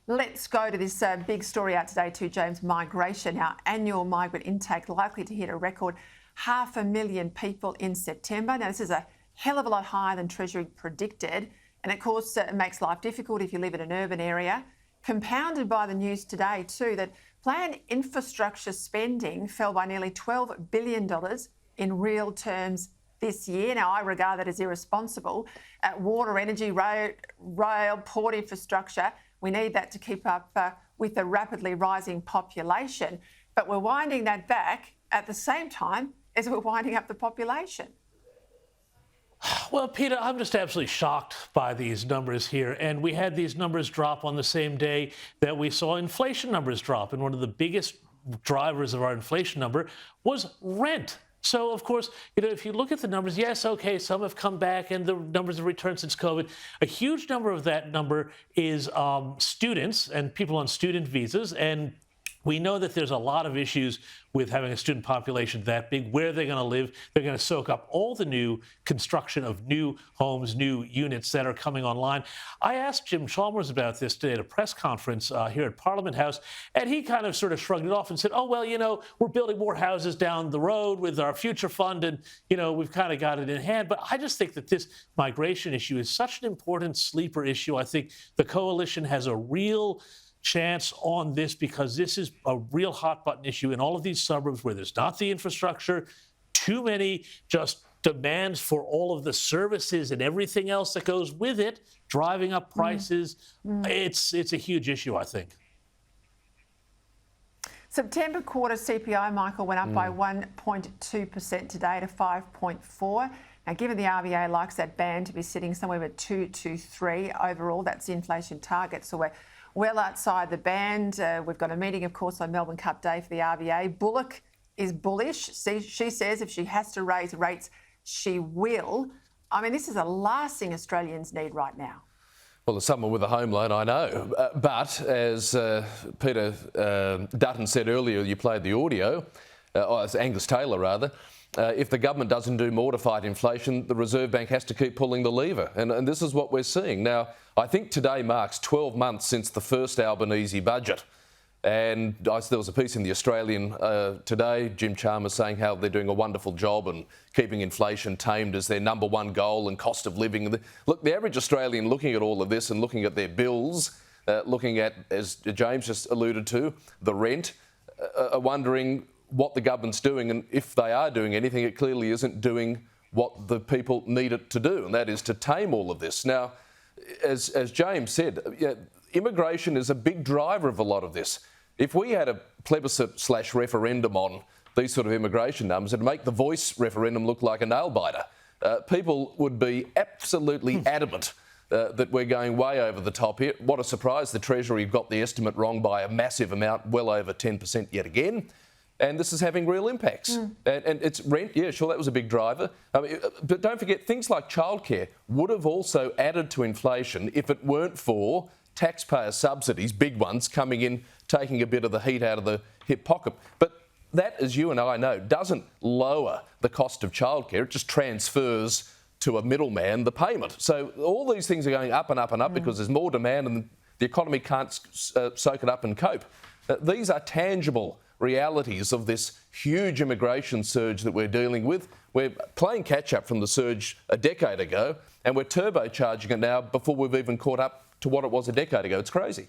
Let's go to this big story out today too, James, migration. Our annual migrant intake likely to hit a record 500,000 people in September. Now, this is a hell of a lot higher than Treasury predicted. And of course, it makes life difficult if you live in an urban area. Compounded by the news today too that planned infrastructure spending fell by nearly $12 billion in real terms this year. Now, I regard that as irresponsible. Water, energy, rail, port infrastructure, we need that to keep up with the rapidly rising population. But we're winding that back at the same time as we're winding up the population. Well, Peter, I'm just absolutely shocked by these numbers here. And we had these numbers drop on the same day that we saw inflation numbers drop. And one of the biggest drivers of our inflation number was rent. So, of course, if you look at the numbers, yes, okay, some have come back and the numbers have returned since COVID. A huge number of that number is students and people on student visas. And we know that there's a lot of issues with having a student population that big. Where they're going to live, they're going to soak up all the new construction of new homes, new units that are coming online. I asked Jim Chalmers about this today at a press conference here at Parliament House, and he kind of sort of shrugged it off and said, oh, well, we're building more houses down the road with our future fund and, we've kind of got it in hand. But I just think that this migration issue is such an important sleeper issue. I think the coalition has a real chance on this because this is a real hot button issue in all of these suburbs where there's not the infrastructure, too many just demands for all of the services and everything else that goes with it, driving up prices. It's a huge issue, I think. September quarter CPI, Michael, went up by 1.2% today to 5.4. Now, given the RBA likes that band to be sitting somewhere at 2 to 3 overall, that's the inflation target. So we're well outside the band. We've got a meeting, of course, on Melbourne Cup Day for the RBA. Bullock is bullish. She says if she has to raise rates, she will. I mean, this is the last thing Australians need right now. Well, as someone with a home loan, I know. But as Peter Dutton said earlier, you played the audio, as Angus Taylor rather, if the government doesn't do more to fight inflation, the Reserve Bank has to keep pulling the lever. And this is what we're seeing. Now, I think today marks 12 months since the first Albanese budget. And there was a piece in The Australian today, Jim Chalmers saying how they're doing a wonderful job and keeping inflation tamed as their number one goal and cost of living. Look, the average Australian looking at all of this and looking at their bills, looking at, as James just alluded to, the rent, are wondering what the government's doing, and if they are doing anything, it clearly isn't doing what the people need it to do, and that is to tame all of this. Now, as James said, immigration is a big driver of a lot of this. If we had a plebiscite/referendum on these sort of immigration numbers, it'd make the Voice referendum look like a nail-biter. People would be absolutely adamant that we're going way over the top here. What a surprise, the Treasury got the estimate wrong by a massive amount, well over 10% yet again. And this is having real impacts. And it's rent, yeah, sure, that was a big driver. But don't forget, things like childcare would have also added to inflation if it weren't for taxpayer subsidies, big ones, coming in, taking a bit of the heat out of the hip pocket. But that, as you and I know, doesn't lower the cost of childcare. It just transfers to a middleman the payment. So all these things are going up and up and up because there's more demand and the economy can't soak it up and cope. These are tangible realities of this huge immigration surge that we're dealing with. We're playing catch-up from the surge a decade ago, and we're turbocharging it now before we've even caught up to what it was a decade ago. It's crazy.